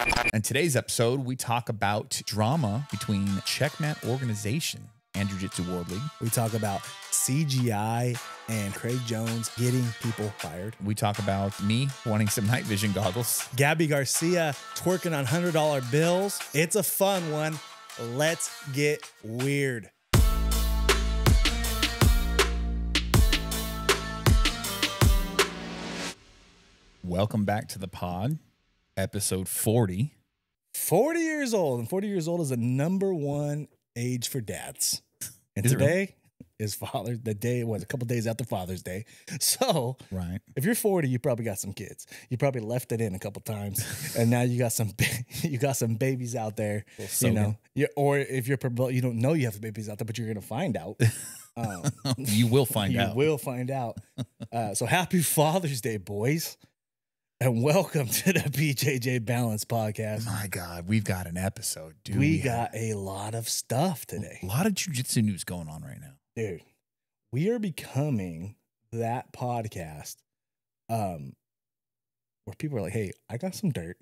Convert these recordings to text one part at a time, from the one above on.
In today's episode, we talk about drama between Checkmat organization and Jiu Jitsu World League. We talk about CGI and Craig Jones getting people fired. We talk about me wanting some night vision goggles. Gabby Garcia twerking on $100 bills. It's a fun one. Let's get weird. Welcome back to the pod, episode 40. 40 years old, and 40 years old is the #1 age for dads. And Is it today is Father's the day. It was a couple days after Father's Day. So, Right. if you're 40, you probably got some kids. You probably left it in a couple times, and now you got some babies out there. You know, or if you're you don't know you have babies out there, but you're gonna find out. You will find out. You will find out. So happy Father's Day, boys. And welcome to the BJJ Balance podcast. My God, we've got an episode, dude. We got a lot of stuff today. A lot of jiu-jitsu news going on right now. Dude, we are becoming that podcast where people are like, hey, I got some dirt.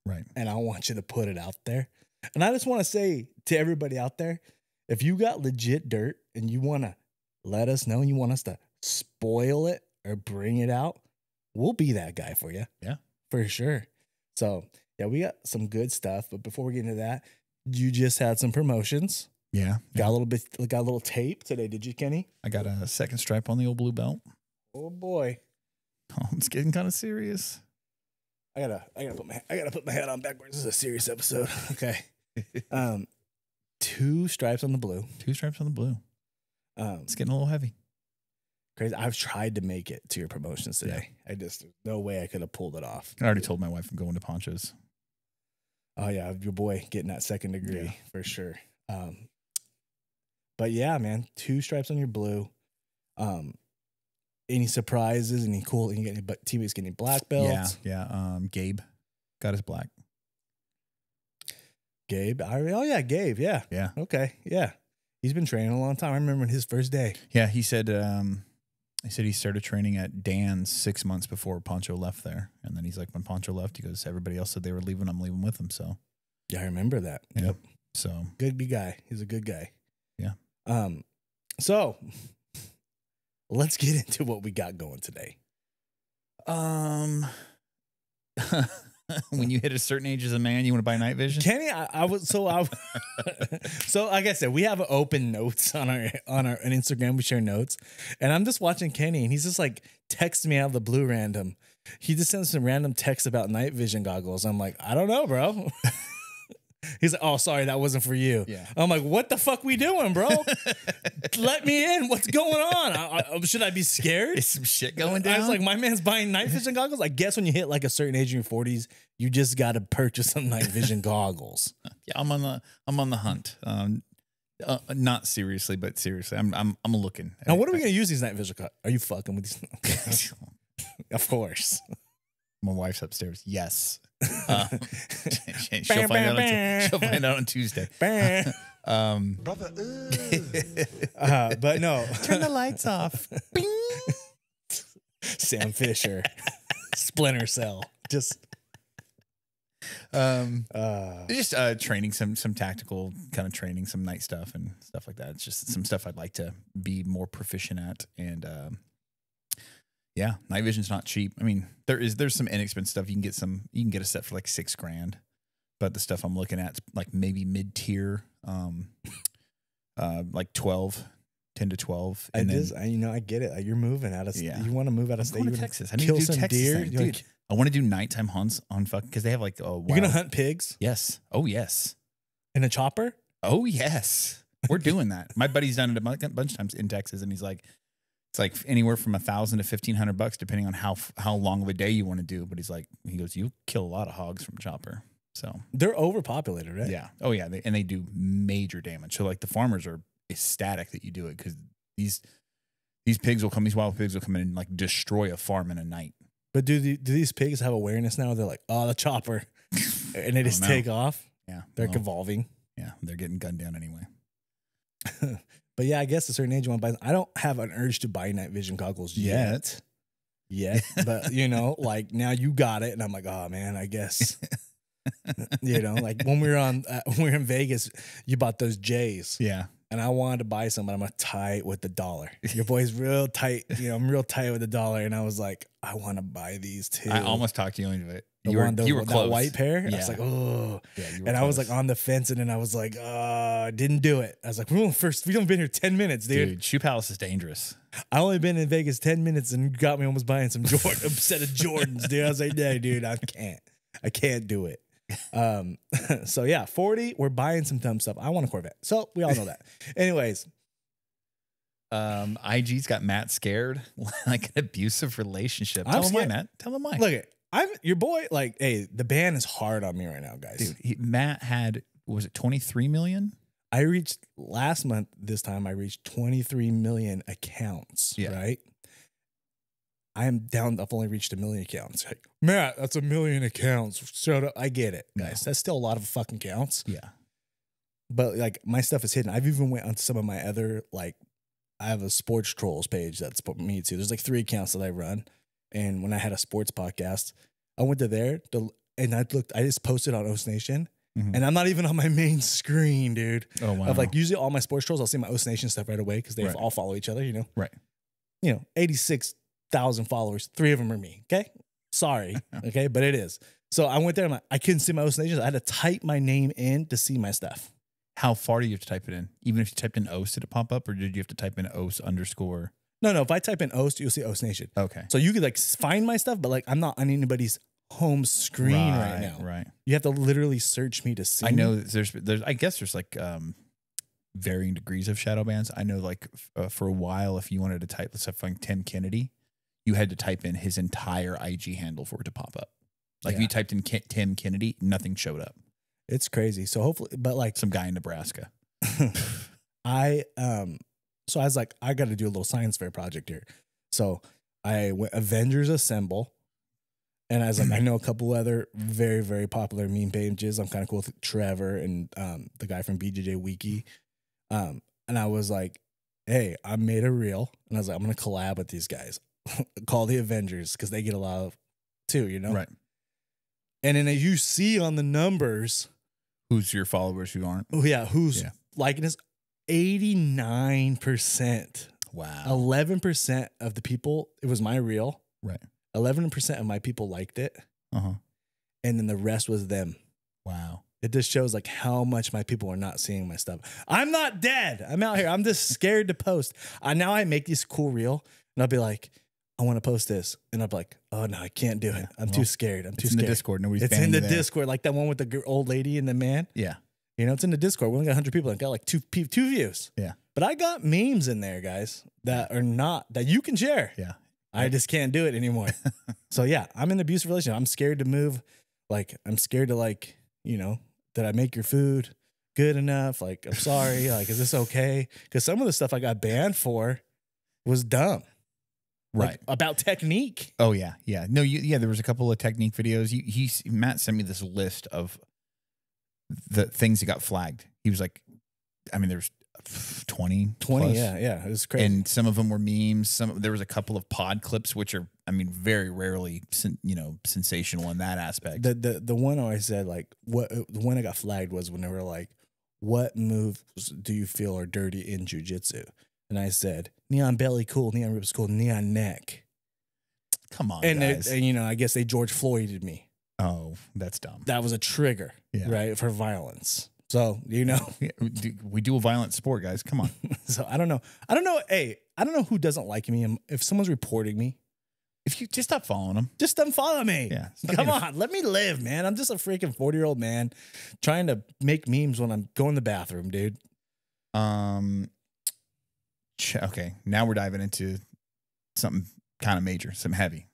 Right. And I want you to put it out there. And I just want to say to everybody out there, if you got legit dirt and you want to let us know and you want us to spoil it or bring it out, we'll be that guy for you. Yeah. For sure. So, yeah, we got some good stuff. But before we get into that, you just had some promotions. Yeah. Got a little tape today, did you, Kenny? I got a second stripe on the old blue belt. Oh boy. Oh, it's getting kind of serious. I gotta put my head on backwards. This is a serious episode. Okay. 2 stripes on the blue. 2 stripes on the blue. It's getting a little heavy. Crazy. I've tried to make it to your promotions today. Yeah. There's no way I could have pulled it off. I already told my wife I'm going to Ponchos. Oh yeah, your boy getting that second degree for sure. But yeah, man, 2 stripes on your blue. Any surprises? Any cool? Teammates getting black belts? Yeah. Gabe got his black. Gabe. Gabe. Yeah. Yeah. Okay. Yeah. He's been training a long time. I remember his first day. Yeah. He said he started training at Dan's 6 months before Poncho left there. And then he's like, when Poncho left, he goes, everybody else said they were leaving. I'm leaving with them. So yeah, I remember that. Yeah. Yep. So good guy. He's a good guy. Yeah. So let's get into what we got going today. When you hit a certain age as a man, you want to buy night vision? Kenny, so like I said, we have open notes on our Instagram. We share notes, and I'm just watching Kenny, and he's just like texting me out of the blue random. He just sends some random text about night vision goggles. I'm like, I don't know, bro. He's like, oh, sorry, that wasn't for you. Yeah. I'm like, what the fuck we doing, bro? Let me in. What's going on? Should I be scared? Is some shit going down? I was like, my man's buying night vision goggles. I guess when you hit like a certain age in your 40s, you just got to purchase some night vision goggles. Yeah, I'm on the hunt. Not seriously, but seriously, I'm looking. Now, what are we gonna use these night vision goggles? Are you fucking with these? Of course. My wife's upstairs. Yes. She'll find out on Tuesday. Brother, but no. Turn the lights off. Sam Fisher. Splinter Cell. Just training some tactical kind of training, some night stuff and stuff like that. It's just some stuff I'd like to be more proficient at. And yeah, night vision's not cheap. I mean, there's some inexpensive stuff. You can get a set for like $6,000, but the stuff I'm looking at is like maybe mid-tier, like 10 to 12. And I get it. Like, you're moving out of state. You want to move out of state. I'm going to Texas. I need to do some deer. Dude, I want to do nighttime hunts on because they have like You're going to hunt pigs? Yes. Oh, yes. In a chopper? Oh, yes. We're doing that. My buddy's done it a bunch of times in Texas, and he's like, it's like anywhere from $1,000 to $1,500 depending on how long of a day you want to do. But he goes, you kill a lot of hogs from a chopper. So they're overpopulated, right? Yeah. Oh yeah. They do major damage. So like the farmers are ecstatic that you do it because these wild pigs will come in and like destroy a farm in a night. But do these pigs have awareness now? They're like, oh, the chopper, and they just take off. Yeah. They're evolving. Yeah. They're getting gunned down anyway. But yeah, I guess a certain age you want to buy. I don't have an urge to buy night vision goggles yet. But you know, like now you got it, and I'm like, oh man, I guess You know, like when we were in Vegas, you bought those J's. Yeah. And I wanted to buy some, but I'm tight with the dollar. Your boy's real tight. You know, I'm real tight with the dollar. And I was like, I want to buy these too. I almost talked you into it. You were close. That white pair. Yeah. I was like, oh. Yeah, and close. I was like on the fence, and then I was like, didn't do it. I was like, we don't been here 10 minutes, dude. Shoe Palace is dangerous. I only been in Vegas 10 minutes, and you got me almost buying some a set of Jordans, dude. I was like, yeah, dude, I can't do it. So yeah, 40, we're buying some dumb stuff. I want a Corvette. So we all know that. Anyways. IG's got Matt scared, like an abusive relationship. Tell him why, Matt. Tell him why. Look, I'm your boy. Like, hey, the ban is hard on me right now, guys. Dude, Matt had, was it 23 million? I reached last month. This time I reached 23 million accounts. Yeah. Right. I am down. I've only reached 1 million accounts. Like, Matt, that's 1 million accounts. Shut up. I get it, guys. No. That's still a lot of fucking counts. Yeah. But like my stuff is hidden. I've even went onto some of my other, like, I have a sports trolls page that's me too. There's like 3 accounts that I run. And when I had a sports podcast, I went to there and I just posted on Oast Nation. Mm-hmm. And I'm not even on my main screen, dude. Oh, wow. Of like usually all my sports trolls, I'll see my Oast Nation stuff right away because they all follow each other, you know? Right. You know, 86,000 followers, 3 of them are me. Okay. Sorry. Okay. But it is. So I went there and I couldn't see my Oast Nation. I had to type my name in to see my stuff. How far do you have to type it in? Even if you typed in Oast, did it pop up, or did you have to type in Oast _? No. If I type in Oast, you'll see Oast Nation. Okay. So you could like find my stuff, but like I'm not on anybody's home screen right now. Right. You have to literally search me to see. I know there's I guess there's like varying degrees of shadow bans. I know like for a while, if you wanted to type, let's say find Tim Kennedy, you had to type in his entire IG handle for it to pop up. Like if you typed in Tim Kennedy, nothing showed up. It's crazy. So hopefully, but like some guy in Nebraska. So I was like, I got to do a little science fair project here. So I went Avengers Assemble, and I was like, I know a couple other very, very popular meme pages. I'm kind of cool with Trevor and the guy from BJJ Wiki. And I was like, hey, I made a reel, and I was like, I'm going to collab with these guys. Call the Avengers because they get a lot of too, you know? Right. And then you see on the numbers, who's your followers who aren't? Oh yeah, who's liking us? 89%. Wow. 11% of the people, it was my reel. Right. 11% of my people liked it. Uh-huh. And then the rest was them. Wow. It just shows like how much my people are not seeing my stuff. I'm not dead. I'm out here. I'm just scared to post. Now I make this cool reel and I'll be like, I want to post this. And I'll be like, oh no, I can't do it. I'm too scared. I'm too scared. It's in the Discord. Nobody's It's in the Discord. Like that one with the old lady and the man. Yeah. You know, it's in the Discord. We only got 100 people and got like two views. Yeah. But I got memes in there, guys, that are not, that you can share. Yeah. I just can't do it anymore. So yeah, I'm in an abusive relationship. I'm scared to move. Like, I'm scared to like, you know, did I make your food good enough? Like, I'm sorry. Like, is this okay? Because some of the stuff I got banned for was dumb. Right. Like, about technique. Oh yeah. Yeah. No, there was a couple of technique videos. Matt sent me this list of the things that got flagged. He was like, I mean, there's 20 plus. Yeah. It was crazy. And some of them were memes. There was a couple of pod clips, which are, I mean, very rarely, sensational in that aspect. The one I said, like, the one I got flagged was when they were like, what moves do you feel are dirty in jiu-jitsu? And I said, neon belly, cool. Neon ribs, cool. Neon neck. Come on, guys. And, I guess they George Floyded me. Oh, that's dumb. That was a trigger, right, for violence. So, we do a violent sport, guys. Come on. So, I don't know. Hey, I don't know who doesn't like me. If someone's reporting me. If you just stop following them. Just unfollow me. Yeah. Come on. Let me live, man. I'm just a freaking 40-year-old man trying to make memes when I'm going to the bathroom, dude. Okay, now we're diving into something kind of major, something heavy.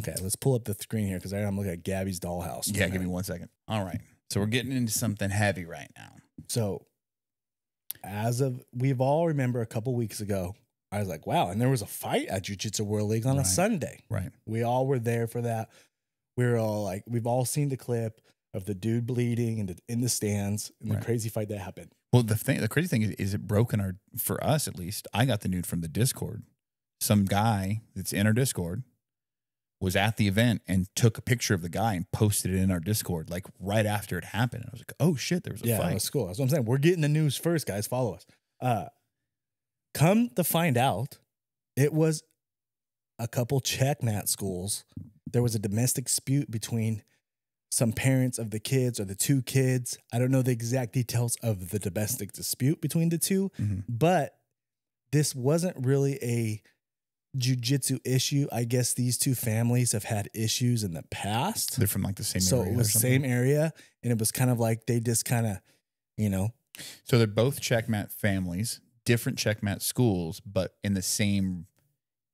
Okay, let's pull up the screen here because I'm looking at Gabby's dollhouse. Yeah, give me 1 second. All right, so we're getting into something heavy right now. So, we've all remember a couple weeks ago, I was like, wow, and there was a fight at Jiu Jitsu World League on a Sunday. Right. We all were there for that. We were all like, we've all seen the clip of the dude bleeding in the stands and the crazy fight that happened. Well, the crazy thing is it broke for us at least. I got the nude from the Discord. Some guy that's in our Discord was at the event and took a picture of the guy and posted it in our Discord like right after it happened. And I was like, oh shit, there was a fight. That's cool. That's what I'm saying. We're getting the news first, guys. Follow us. Come to find out, it was a couple checkmat schools. There was a domestic dispute between some parents of the kids or the two kids. I don't know the exact details of the domestic dispute between the two, but this wasn't really a jiu-jitsu issue. I guess these two families have had issues in the past. They're from like the same area. So it was the same area, and it was kind of like they just kind of, you know. So they're both checkmat families, different checkmat schools, but in the same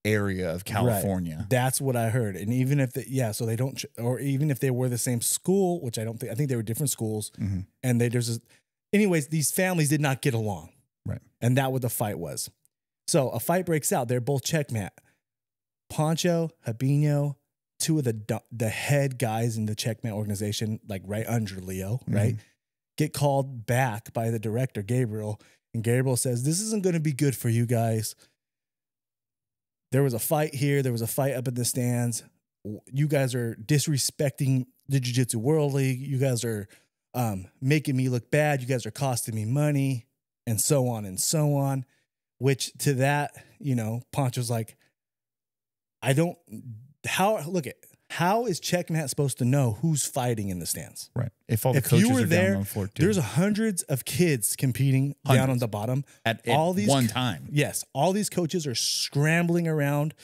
area of California. Right. That's what I heard. And even if so they don't, or even if they were the same school, which I don't think, I think they were different schools. And anyways, these families did not get along. Right. And that what the fight was. So a fight breaks out. They're both checkmat. Poncho, Habino, two of the head guys in the checkmat organization, like right under Leo, right? Get called back by the director, Gabriel. And Gabriel says, this isn't going to be good for you guys. There was a fight here. There was a fight up in the stands. You guys are disrespecting the Jiu Jitsu World League. You guys are making me look bad. You guys are costing me money, and so on and so on. Which to that, you know, Poncho's like, how is Checkmat supposed to know who's fighting in the stands? Right. If all the coaches you were are there, down on the floor too. there's hundreds of kids competing down on the bottom at one time. Yes. All these coaches are scrambling around.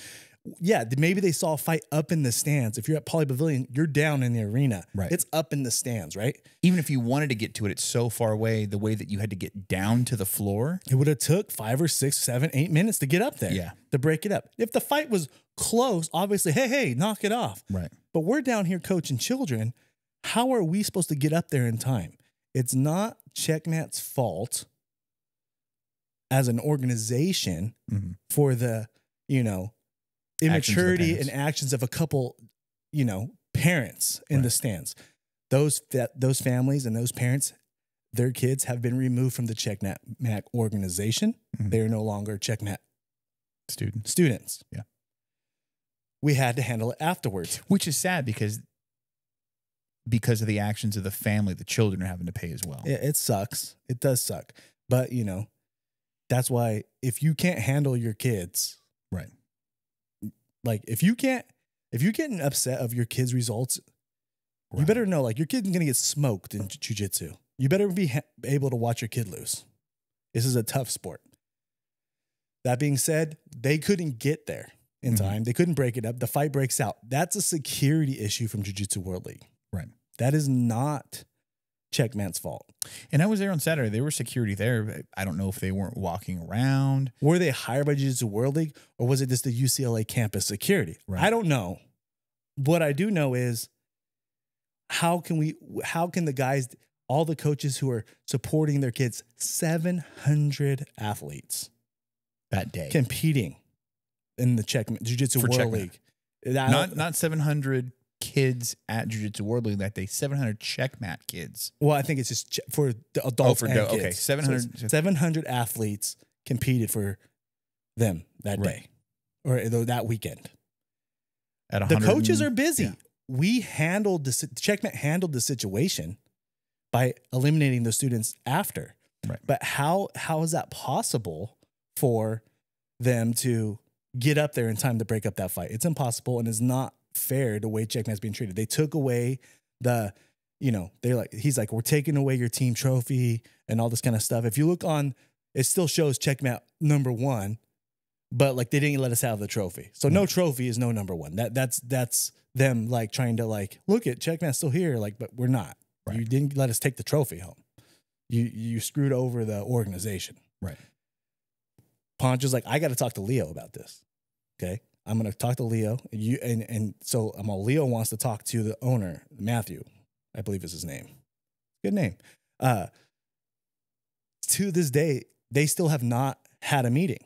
Yeah. Maybe they saw a fight up in the stands. If you're at Poly Pavilion, you're down in the arena. Right. It's up in the stands, right? Even if you wanted to get to it, it's so far away, the way that you had to get down to the floor. It would have took 5 or 6, 7, 8 minutes to get up there. Yeah. To break it up. If the fight was close, obviously, hey, knock it off. Right. But we're down here coaching children. How are we supposed to get up there in time? It's not Checkmat's fault as an organization for the, you know, immaturity and actions of a couple, you know, parents in the stands. Those families and those parents, their kids have been removed from the Checkmat organization. They are no longer Checkmat students. Yeah. We had to handle it afterwards. Which is sad because of the actions of the family, the children are having to pay as well. It sucks. It does suck. But, you know, that's why if you can't handle your kids, right. Like if you're getting upset of your kids' results, you better know like your kid's going to get smoked in jiu-jitsu. You better be able to watch your kid lose. This is a tough sport. That being said, they couldn't get there in time. They couldn't break it up. The fight breaks out. That's a security issue from Jiu Jitsu World League. Right. That is not Checkmat's fault. And I was there on Saturday. There were security there. I don't know if they weren't walking around. Were they hired by Jiu Jitsu World League or was it just the UCLA campus security? Right. I don't know. What I do know is how can the guys, all the coaches who are supporting their kids, 700 athletes that day competing in the Jiu Jitsu World League. Not 700 kids at Jiu Jitsu World League that day, 700 Checkmat kids. Well, I think it's just for the adults and kids. Okay, 700 athletes competed for them that day or that weekend. The coaches are busy. Yeah. Checkmat handled the situation by eliminating the students after. Right. But how is that possible for them to get up there in time to break up that fight? It's impossible and it's not fair the way Checkmat's being treated. They took away he's like, we're taking away your team trophy and all this kind of stuff. If you look on, it still shows Checkmat #1, but like they didn't let us have the trophy. So no trophy is no #1. That's them like trying to like, look at Checkmat's still here. Like, but we're not. Right. You didn't let us take the trophy home. You screwed over the organization. Right. Poncho's like, I got to talk to Leo about this. Okay. I'm going to talk to Leo. So Leo wants to talk to the owner, Matthew, I believe is his name. Good name. To this day, they still have not had a meeting.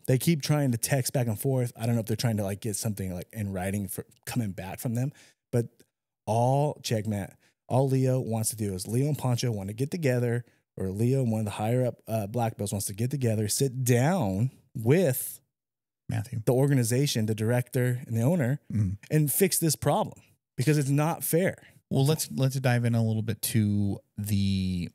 They keep trying to text back and forth. I don't know if they're trying to like get something like in writing for coming back from them, but all Leo wants to do is Leo and Poncho want to get together, or Leo and one of the higher up black belts wants to get together, sit down with Matthew, the organization, the director, and the owner, and fix this problem because it's not fair. Well, let's dive in a little bit to the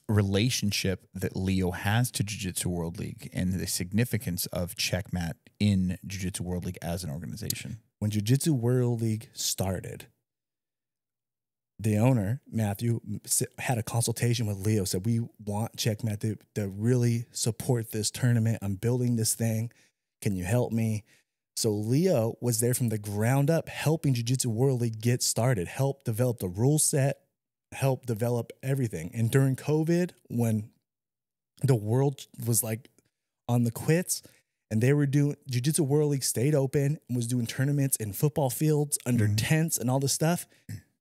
relationship that Leo has to Jiu Jitsu World League and the significance of Checkmat in Jiu Jitsu World League as an organization. When Jiu Jitsu World League started, the owner, Matthew, had a consultation with Leo, said, we want Checkmat to really support this tournament. I'm building this thing. Can you help me? So Leo was there from the ground up, helping Jiu Jitsu World League get started, help develop the rule set, help develop everything. And during COVID, when the world was like on the quits and they were doing, Jiu Jitsu World League stayed open and was doing tournaments in football fields under tents and all this stuff.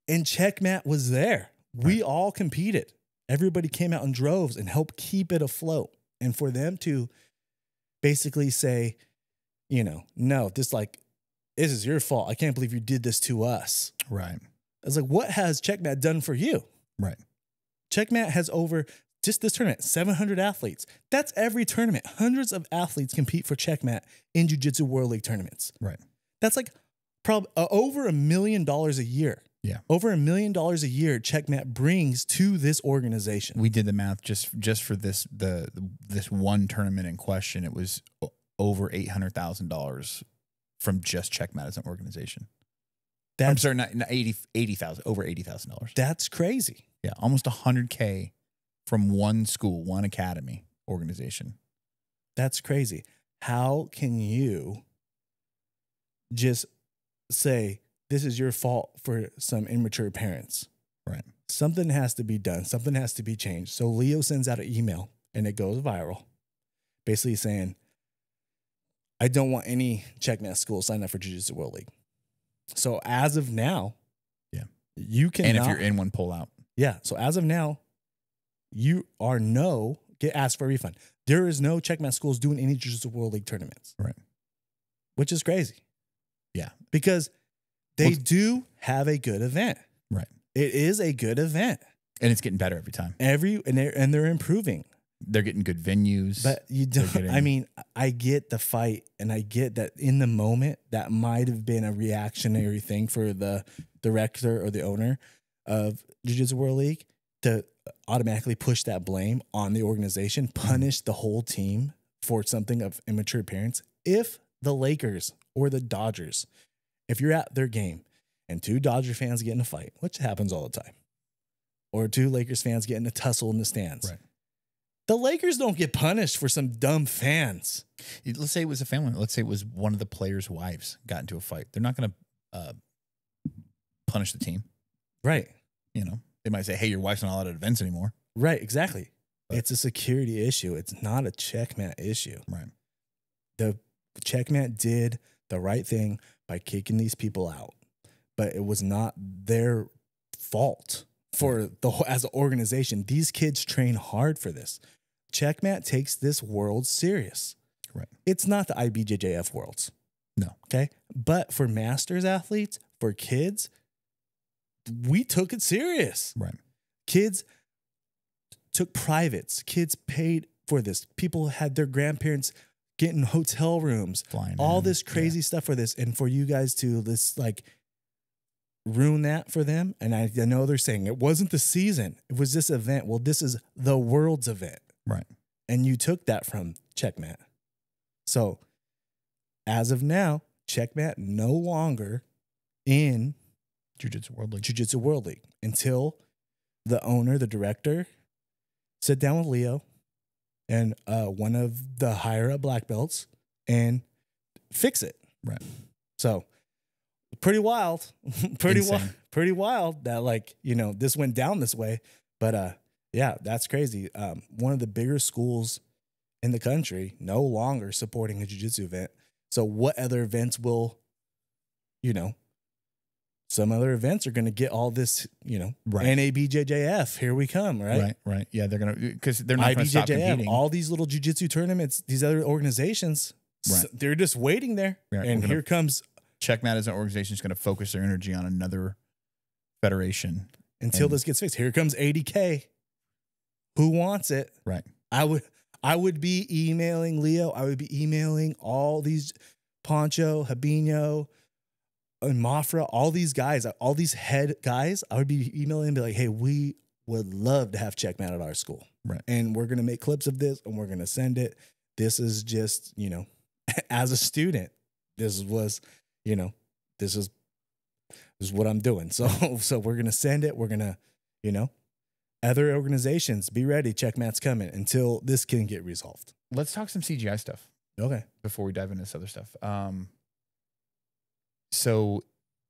And Checkmat was there. We all competed. Everybody came out in droves and helped keep it afloat. And for them to basically say, you know, no, this is your fault. I can't believe you did this to us. Right. I was like, what has Checkmat done for you? Right. Checkmat has over just this tournament, 700 athletes. That's every tournament. Hundreds of athletes compete for Checkmat in Jiu Jitsu World League tournaments. Right. That's like probably over $1 million a year. Yeah. Over $1 million a year Checkmat brings to this organization. We did the math just for this one tournament in question. It was over $800,000 from just Checkmat as an organization. I'm sorry, not 80,000, over $80,000. That's crazy. Yeah, almost $100K from one school, one academy organization. That's crazy. How can you just say this is your fault for some immature parents? Right. Something has to be done. Something has to be changed. So Leo sends out an email and it goes viral, basically saying, I don't want any Checkmat schools signed up for Jiu Jitsu World League. So as of now, yeah, you can. And if you're in one, pull out. Yeah. So as of now, you are get asked for a refund. There is no Checkmat schools doing any Jiu Jitsu World League tournaments. Right. Which is crazy. Yeah. Because they do have a good event. Right. It is a good event. And it's getting better every time. And they're improving. They're getting good venues. But you don't, I mean, I get the fight and I get that in the moment that might have been a reactionary thing for the director or the owner of Jiu Jitsu World League to automatically push that blame on the organization, punish the whole team for something of immature parents. If the Lakers or the Dodgers, if you're at their game and two Dodger fans get in a fight, which happens all the time, or two Lakers fans get in a tussle in the stands, right. The Lakers don't get punished for some dumb fans. Let's say it was a family. Let's say it was one of the players' wives got into a fight. They're not going to punish the team. Right. You know, they might say, hey, your wife's not allowed at events anymore. Right, exactly. But it's a security issue. It's not a Checkmat issue. Right. The Checkmat did the right thing by kicking these people out, but it was not their fault for as an organization. These kids train hard for this. Checkmat takes this world serious. Right. It's not the IBJJF Worlds. No. Okay. But for masters athletes, for kids, we took it serious. Right. Kids took privates. Kids paid for this. People had their grandparents get in hotel rooms, flying all in. this crazy stuff for this. And for you guys to ruin that for them. And I know they're saying it wasn't the season. It was this event. Well, this is the world's event. Right. And you took that from Checkmat. So as of now, Checkmat no longer in Jiu Jitsu World League. Jiu Jitsu World League until the owner, the director, sit down with Leo and one of the higher up black belts and fix it. Right. So pretty wild, pretty wild that this went down this way. But yeah, that's crazy. One of the bigger schools in the country no longer supporting a jiu-jitsu event. So what other events will, some other events are going to get all this, right. NABJJF, here we come, right? Right. Yeah, they're going to, because they're not going to stop competing. All these little jiu-jitsu tournaments, these other organizations, right. They're just waiting there. Right. And here comes Checkmat as an organization is going to focus their energy on another federation until this gets fixed. Here comes ADK. Who wants it? Right. I would be emailing Leo. I would be emailing all these Poncho, Habino, and Mafra, all these guys, all these head guys. I would be emailing and be like, hey, we would love to have Checkmat at our school. Right. And we're going to make clips of this and we're going to send it. This is just, you know, as a student, this was, you know, this is what I'm doing. So we're going to send it. We're going to, you know, other organizations, be ready. Checkmat's coming until this can get resolved. Let's talk some CGI stuff. Okay. Before we dive into this other stuff. So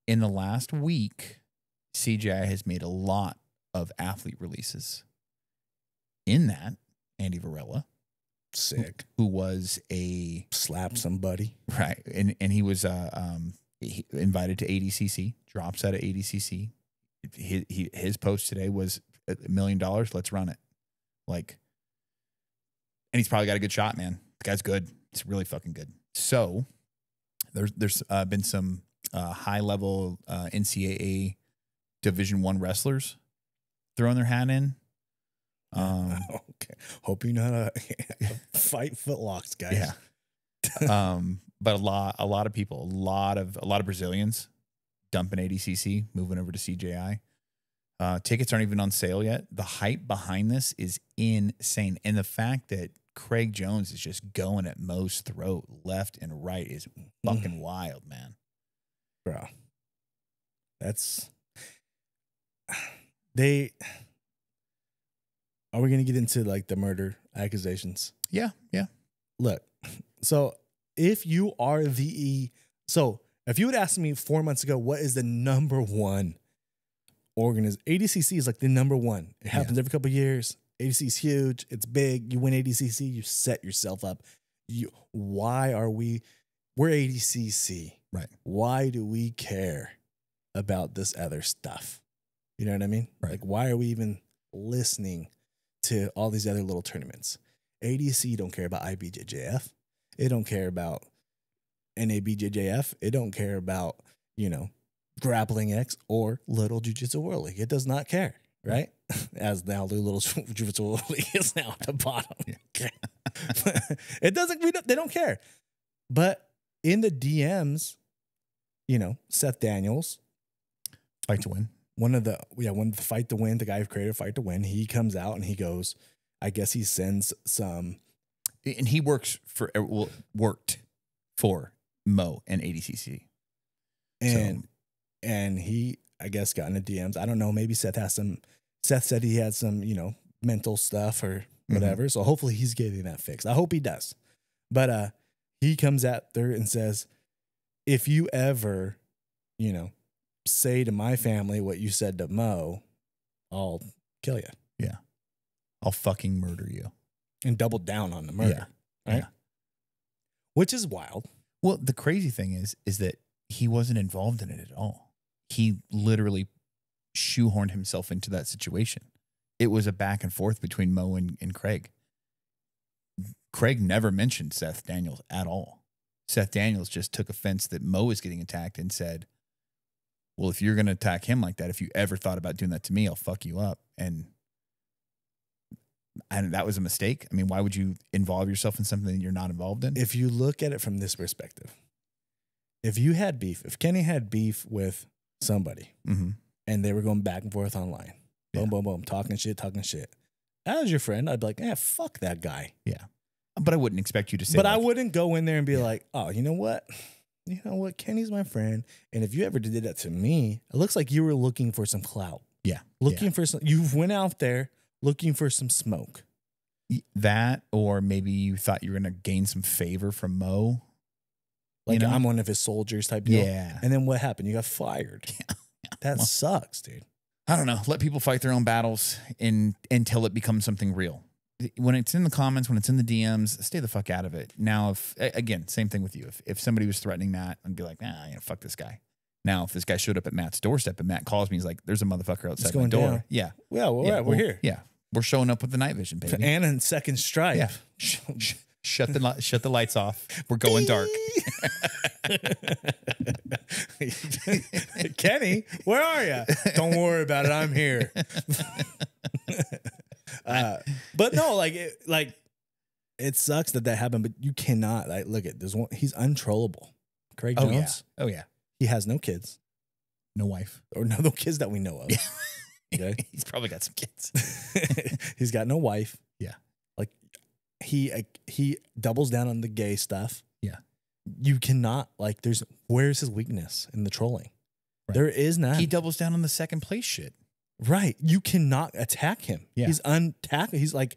in the last week, CGI has made a lot of athlete releases. In that, Andy Varela, sick, who was a slap somebody, right, and he was he invited to ADCC, drops out of ADCC. His post today was $1 million. Let's run it, like, and he's probably got a good shot, man. The guy's good. It's really fucking good. So there's been some high level NCAA Division I wrestlers throwing their hat in. Okay. Hope you know how to fight footlocks, guys. Yeah. But a lot of people, a lot of Brazilians dumping ADCC, moving over to CJI. Tickets aren't even on sale yet. The hype behind this is insane. And the fact that Craig Jones is just going at Mo's throat left and right is fucking wild, man. Bro. Are we going to get into like the murder accusations? Yeah. Look, so if you would ask me 4 months ago, what is the number one organization? ADCC is like the number one. It happens every couple of years. ADCC is huge. It's big. You win ADCC, you set yourself up. We're ADCC. Right. Why do we care about this other stuff? You know what I mean? Right. Like, why are we even listening to all these other little tournaments? ADC don't care about IBJJF. It don't care about NABJJF. It don't care about, you know, Grappling X or Little Jiu Jitsu World League. It does not care, right? As now the Little Jiu Jitsu World League is now at the bottom. It doesn't. They don't care. But in the DMs, you know, Seth Daniels, Fight to Win. One of the Fight to Win, the guy who created Fight to Win, he comes out and he goes, I guess he sends some. And he worked for Mo and ADCC. And he, I guess, got in the DMs. I don't know. Maybe Seth said he had some, you know, mental stuff or whatever. So hopefully he's getting that fixed. I hope he does. But he comes out there and says, if you ever, you know, say to my family what you said to Mo, I'll kill you. Yeah. I'll fucking murder you. And double down on the murder. Yeah. Right? Yeah. Which is wild. Well, the crazy thing is that he wasn't involved in it at all. He literally shoehorned himself into that situation. It was a back and forth between Mo and Craig. Craig never mentioned Seth Daniels at all. Seth Daniels just took offense that Mo was getting attacked and said, well, if you're going to attack him like that, if you ever thought about doing that to me, I'll fuck you up. And that was a mistake. I mean, why would you involve yourself in something that you're not involved in? If you look at it from this perspective, if Kenny had beef with somebody and they were going back and forth online, boom, boom, boom, talking shit. As your friend, I'd be like, fuck that guy. Yeah. But I wouldn't expect you to say But I wouldn't go in there and be like, oh, you know what? Kenny's my friend. And if you ever did that to me, it looks like you were looking for some clout. Yeah. You went out there looking for some smoke. That, or maybe you thought you were going to gain some favor from Mo. Like, I'm one of his soldiers type deal. Yeah. And then what happened? You got fired. Yeah. That sucks, dude. I don't know. Let people fight their own battles until it becomes something real. When it's in the comments, when it's in the DMs, stay the fuck out of it. Now, again, same thing with you. If somebody was threatening Matt, I'd be like, fuck this guy. Now, if this guy showed up at Matt's doorstep and Matt calls me, he's like, there's a motherfucker outside my door. Down. Yeah. Well, we're here. Yeah. We're showing up with the night vision, baby. And in second stripe. Yeah. Shut the lights off. We're going dark. Kenny, where are you? Don't worry about it. I'm here. But no, it sucks that happened, but you cannot like look at this one. He's untrollable. Craig Jones. Oh yeah. He has no kids, No wife. or no kids that we know of. Okay. He's probably got some kids. He's got no wife. Yeah. Like he doubles down on the gay stuff. Yeah. You cannot like. Where's his weakness in the trolling? Right. There is not. He doubles down on the second place shit. Right. You cannot attack him. Yeah. He's untackable. He's like,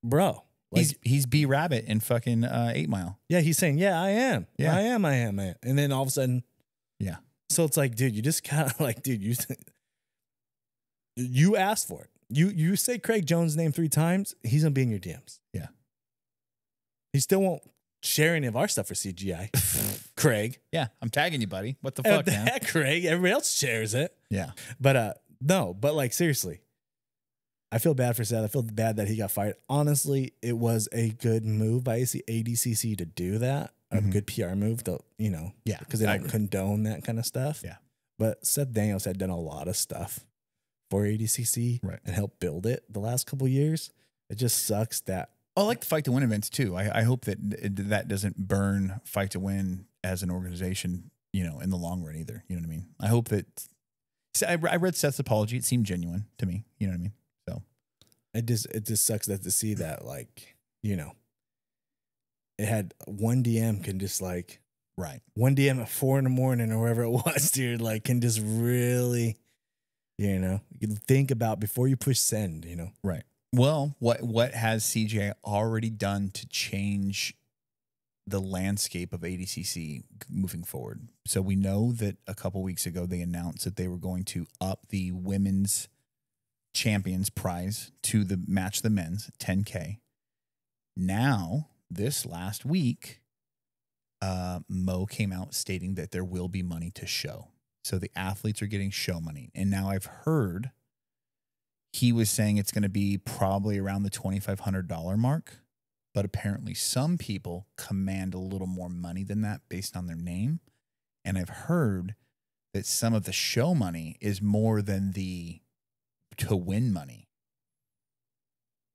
bro. Like, he's B Rabbit in fucking 8 Mile. Yeah, he's saying, yeah, I am. Yeah. I am. And then all of a sudden, yeah. So it's like, dude, you just kind of like, dude, you asked for it. You say Craig Jones' name 3 times, he's gonna be in your DMs. Yeah. He still won't share any of our stuff for CGI. Craig. Yeah, I'm tagging you, buddy. What the fuck, man? Craig. Everybody else shares it. Yeah. But no, but like seriously. I feel bad for Seth. I feel bad that he got fired. Honestly, it was a good move by ADCC to do that. A good PR move, to, yeah, because they don't condone that kind of stuff. Yeah. But Seth Daniels had done a lot of stuff for ADCC and helped build it the last couple of years. It just sucks that. I like the Fight to Win events too. I hope that that doesn't burn Fight to Win as an organization, in the long run either. You know what I mean? I hope that. I read Seth's apology. It seemed genuine to me. You know what I mean? So it just sucks that to see that, like, it had one DM can just like one DM at 4 a.m. or wherever it was, dude, like can just really, you can think about before you push send, Right. Well, what has CJ already done to change the landscape of ADCC moving forward? So we know that a couple weeks ago they announced that they were going to up the women's champions prize to the match the men's 10K. Now, this last week, Mo came out stating that there will be money to show. So the athletes are getting show money. And now I've heard he was saying it's going to be probably around the $2,500 mark. But apparently some people command a little more money than that based on their name. And I've heard that some of the show money is more than the to win money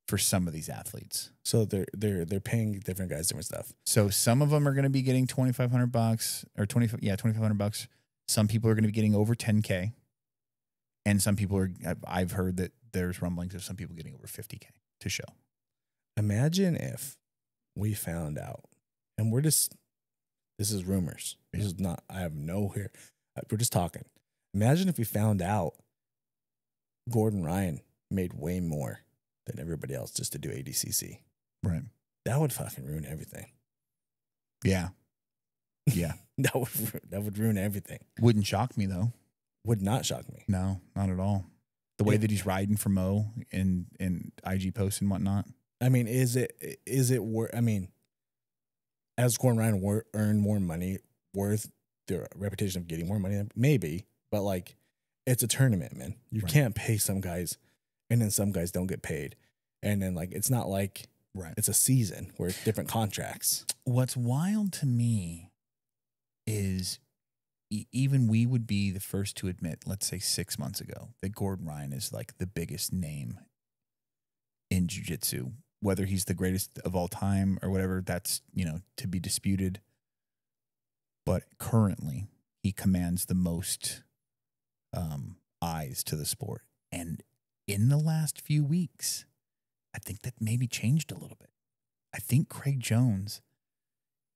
for some of these athletes. So they're paying different guys different stuff. So some of them are going to be getting $2,500 or $2,500. Some people are going to be getting over 10K. And some people I've heard that there's rumblings of some people getting over 50K to show. Imagine if we found out, and this is rumors. This is not, I have no here. We're just talking. Imagine if we found out Gordon Ryan made way more than everybody else just to do ADCC. Right. That would fucking ruin everything. Yeah. Yeah. that would ruin everything. Wouldn't shock me though. Would not shock me. No, not at all. The way that he's riding for Mo in IG posts and whatnot. I mean, is it worth? I mean, as Gordon Ryan earned more money, worth the reputation of getting more money? Maybe, but like, it's a tournament, man. You can't pay some guys, and then some guys don't get paid, and then like it's not like it's a season where it's different contracts. What's wild to me is even we would be the first to admit, let's say 6 months ago, that Gordon Ryan is like the biggest name in jiu-jitsu. Whether he's the greatest of all time or whatever, that's, to be disputed. But currently, he commands the most eyes to the sport. And in the last few weeks, I think that maybe changed a little bit. I think Craig Jones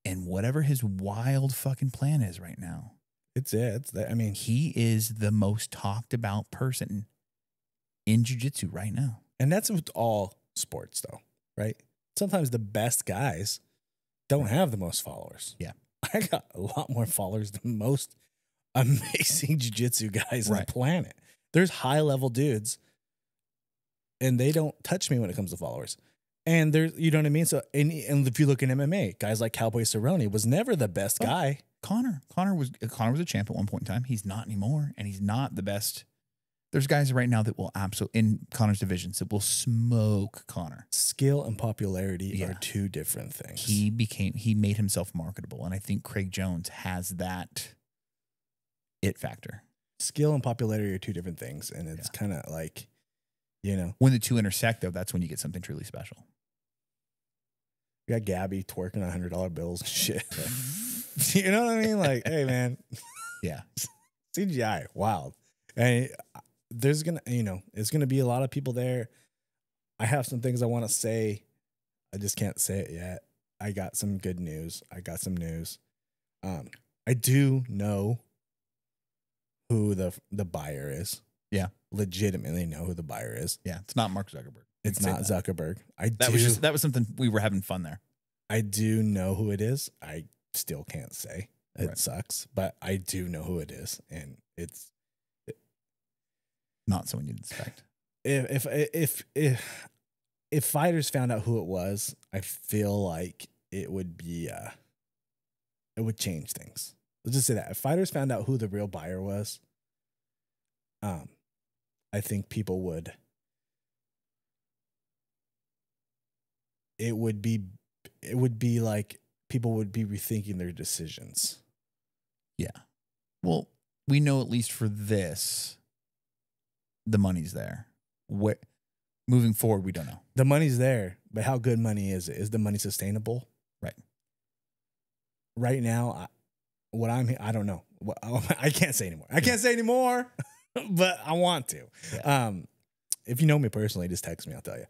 and whatever his wild fucking plan is right now, it's that. I mean, he is the most talked about person in jiu-jitsu right now. And that's with all sports, though, right? Sometimes the best guys don't have the most followers. Yeah. I got a lot more followers than most amazing jiu-jitsu guys on the planet. There's high-level dudes, and they don't touch me when it comes to followers. And there's, you know what I mean? So, and if you look in MMA, guys like Cowboy Cerrone was never the best guy. Connor was a champ at one point in time. He's not anymore, and he's not the best. There's guys right now that will absolutely, in Connor's divisions, that will smoke Connor. Skill and popularity are two different things. He made himself marketable, and I think Craig Jones has that it factor. Skill and popularity are two different things, and it's kind of like, when the two intersect, though, that's when you get something truly special. We got Gabby twerking on $100 bills and shit. You know what I mean? Like, hey man, Yeah. CGI, wild. And there's gonna, it's gonna be a lot of people there. I have some things I want to say. I just can't say it yet. I got some good news. I got some news. I do know who the buyer is. Yeah. Legitimately know who the buyer is. Yeah. It's not Mark Zuckerberg. It's not Zuckerberg. That was something we were having fun there. I do know who it is. I still can't say. It sucks, but I do know who it is, and it's not someone you'd expect. If fighters found out who it was, I feel like it would be it would change things. Let's just say that if fighters found out who the real buyer was, I think people would. It would be like people would be rethinking their decisions. Yeah. Well, we know at least for this, the money's there. What moving forward, we don't know. The money's there, but how good money is it? Is the money sustainable? Right. Right now, I don't know. I can't say anymore. I can't say anymore, but I want to. Yeah. If you know me personally, just text me. I'll tell you.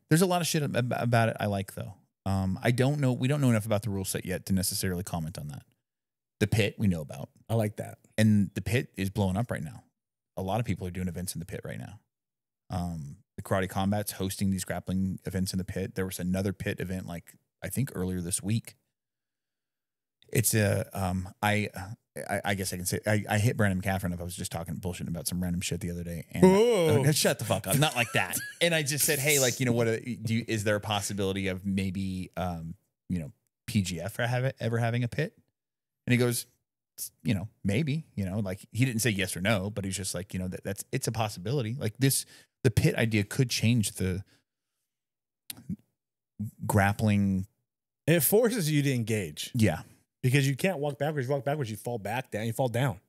There's a lot of shit about it I like though. I don't know. We don't know enough about the rule set yet to necessarily comment on that. The pit we know about. I like that. And the pit is blowing up right now. A lot of people are doing events in the pit right now. The Karate Combat's hosting these grappling events in the pit. There was another pit event, like I think earlier this week. It's I guess I can say I hit Brandon McCaffrey if I was just talking bullshit about some random shit the other day. And shut the fuck up, not like that. And I just said, hey, like, what is there a possibility of maybe PGF ever having a pit? And he goes, maybe, like he didn't say yes or no, but he's just like, it's a possibility. Like the pit idea could change the grappling. It forces you to engage. Yeah. Because you can't walk backwards. You walk backwards, you fall back down, you fall down.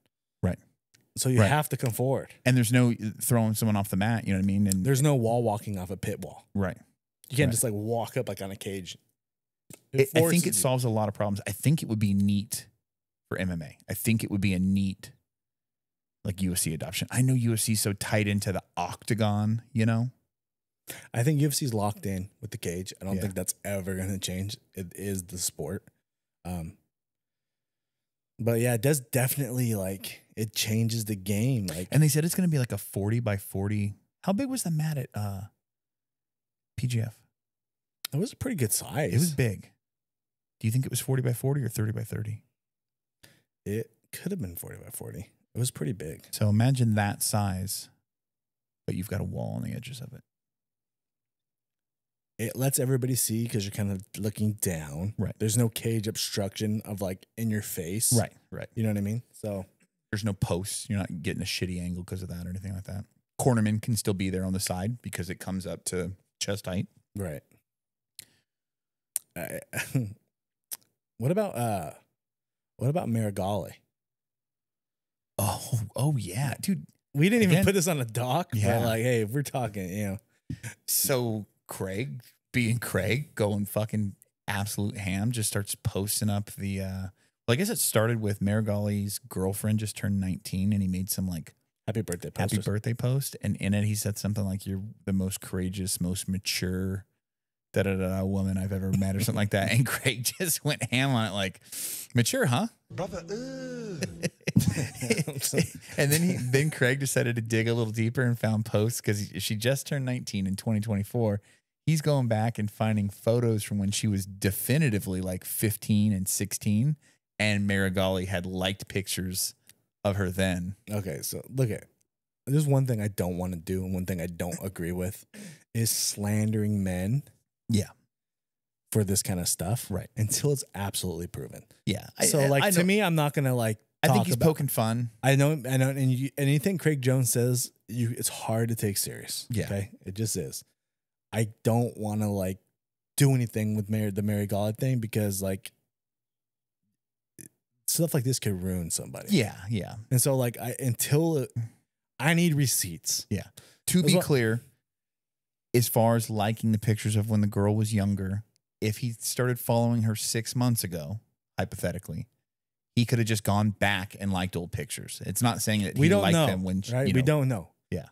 Right. So you have to come forward. And there's no throwing someone off the mat, you know what I mean? And there's no wall walking off a pit wall. Right. You can't just like walk up like on a cage. I think it solves a lot of problems. I think it would be neat for MMA. I think it would be a neat like UFC adoption. I know UFC is so tight into the octagon, I think UFC's locked in with the cage. I don't think that's ever going to change. It is the sport. But yeah, it does definitely like it changes the game. Like, and they said it's going to be like a 40 by 40. How big was the mat at PGF? It was a pretty good size. It was big. Do you think it was 40 by 40 or 30 by 30? It could have been 40 by 40. It was pretty big. So imagine that size, but you've got a wall on the edges of it. It lets everybody see because you're kind of looking down. Right. There's no cage obstruction of like in your face. Right. Right. You know what I mean? So there's no posts. You're not getting a shitty angle because of that or anything like that. Cornerman can still be there on the side because it comes up to chest height. Right. What about Marigali? Oh yeah, dude. We didn't even put this on a doc. Yeah. But like, hey, if we're talking, So Craig, being Craig, going fucking absolute ham, just starts posting up the. Well, I guess it started with Marigali's girlfriend just turned 19, and he made some like happy birthday post, and in it he said something like, "You're the most courageous, most mature woman I've ever met," or something like that. And Craig just went ham on it, like, "Mature, huh, brother?" And then Craig decided to dig a little deeper and found posts because she just turned 19 in 2024. He's going back and finding photos from when she was definitively like 15 and 16, and Marigali had liked pictures of her then. Okay, so look at. There's one thing I don't want to do, and one thing I don't agree with is slandering men. Yeah. For this kind of stuff. Right. Until it's absolutely proven. Yeah. So to me, I'm not going to like. I think he's poking fun. I know. And anything Craig Jones says, it's hard to take serious. Yeah. Okay. It just is. I don't want to like do anything with the Marigali thing because like stuff like this could ruin somebody. Yeah. Yeah. And so like I need receipts. Yeah. To be clear, as far as liking the pictures of when the girl was younger, if he started following her 6 months ago, hypothetically, he could have just gone back and liked old pictures. It's not saying that We he don't liked know, them when right? you know, We don't know. Yeah.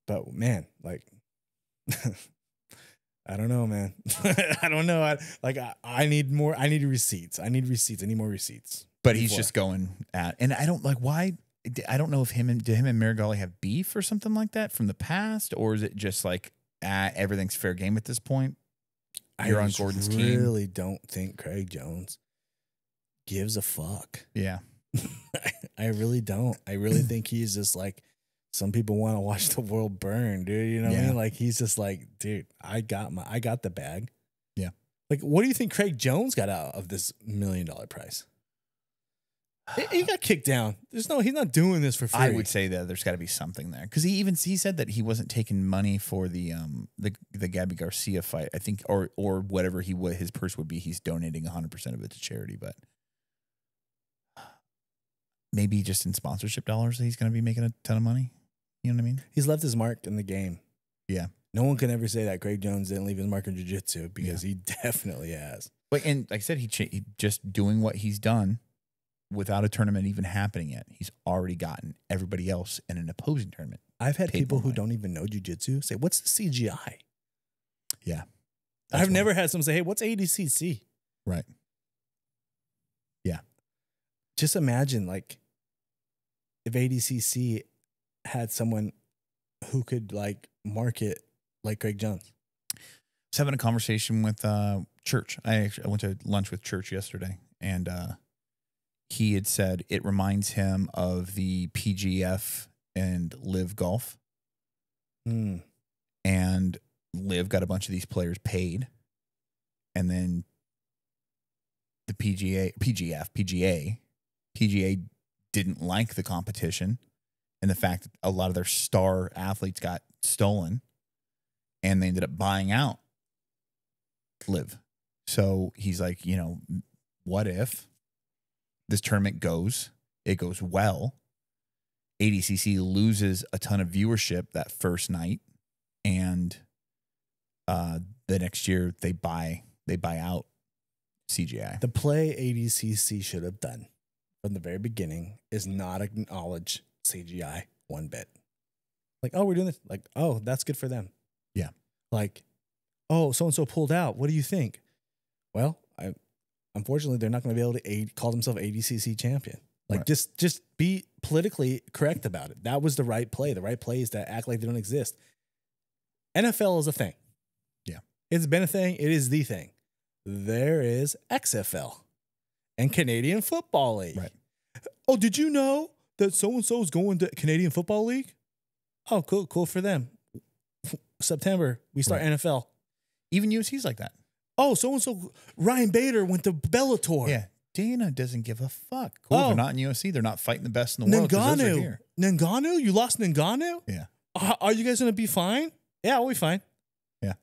But man, like, I don't know, man. I don't know. I need more. I need receipts. I need receipts. I need more receipts. But he's just going at, and I don't like why. I don't know if him and Marigali have beef or something like that from the past, or is it just like everything's fair game at this point? You're on Gordon's team. I really don't think Craig Jones gives a fuck. Yeah. I really don't. I really think he's just like, some people want to watch the world burn, dude. You know what I mean? Like, he's just like, dude, I got the bag. Yeah. Like, what do you think Craig Jones got out of this $1 million prize? He got kicked down. He's not doing this for free. I would say that there's got to be something there, because he said that he wasn't taking money for the Gabby Garcia fight. I think, or whatever his purse would be. He's donating 100% of it to charity, but maybe just in sponsorship dollars, he's going to be making a ton of money. You know what I mean? He's left his mark in the game. Yeah. No one can ever say that Craig Jones didn't leave his mark in jiu-jitsu, because he definitely has. But and like I said, he just doing what he's done without a tournament even happening yet. He's already gotten everybody else in an opposing tournament. I've had people who don't even know jiu-jitsu say, "What's the CGI?" Yeah. I've never had someone say, "Hey, what's ADCC?" Right. Yeah. Just imagine, like, if ADCC had someone who could like market like Craig Jones. I was having a conversation with Church. I went to lunch with Church yesterday, and he had said it reminds him of the PGF and Live Golf. And Live got a bunch of these players paid, and then the PGA didn't like the competition and the fact that a lot of their star athletes got stolen, and they ended up buying out Live. So he's like, you know, what if this tournament goes well, ADCC loses a ton of viewership that first night, and the next year they buy out CGI. The play ADCC should have done from the very beginning is not acknowledge CGI one bit. Like, oh, we're doing this. Like, oh, that's good for them. Yeah. Like, oh, so-and-so pulled out. What do you think? Well, unfortunately, they're not going to be able to call themselves ADCC champion. Like, right. just be politically correct about it. That was the right play. The right play is to act like they don't exist. NFL is a thing. Yeah. It's been a thing. It is the thing. There is XFL and Canadian Football League. Right. Oh, did you know that so-and-so is going to Canadian Football League? Oh, cool for them. September, we start right. NFL. Even UFC's like that. Oh, so-and-so, Ryan Bader went to Bellator. Yeah. Dana doesn't give a fuck. Cool, they're not in UFC. They're not fighting the best in the world. Ngannou? You lost Ngannou? Yeah. Are you guys going to be fine? Yeah, we'll be fine. Yeah.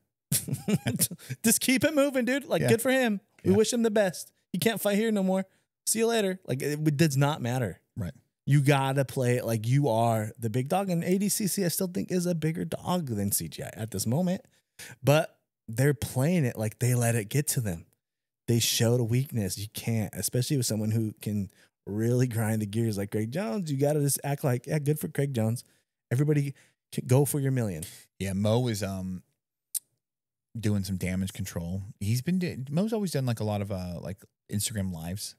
Just keep it moving, dude. Like, good for him. We wish him the best. He can't fight here no more. See you later. Like, it does not matter. Right. You got to play it like you are the big dog. And ADCC, I still think, is a bigger dog than CGI at this moment. But they're playing it like they let it get to them. They showed a weakness. You can't, especially with someone who can really grind the gears like Craig Jones. You got to just act like, yeah, good for Craig Jones. Everybody can go for your $1 million. Yeah, Mo is doing some damage control. Mo's always done like a lot of like Instagram lives,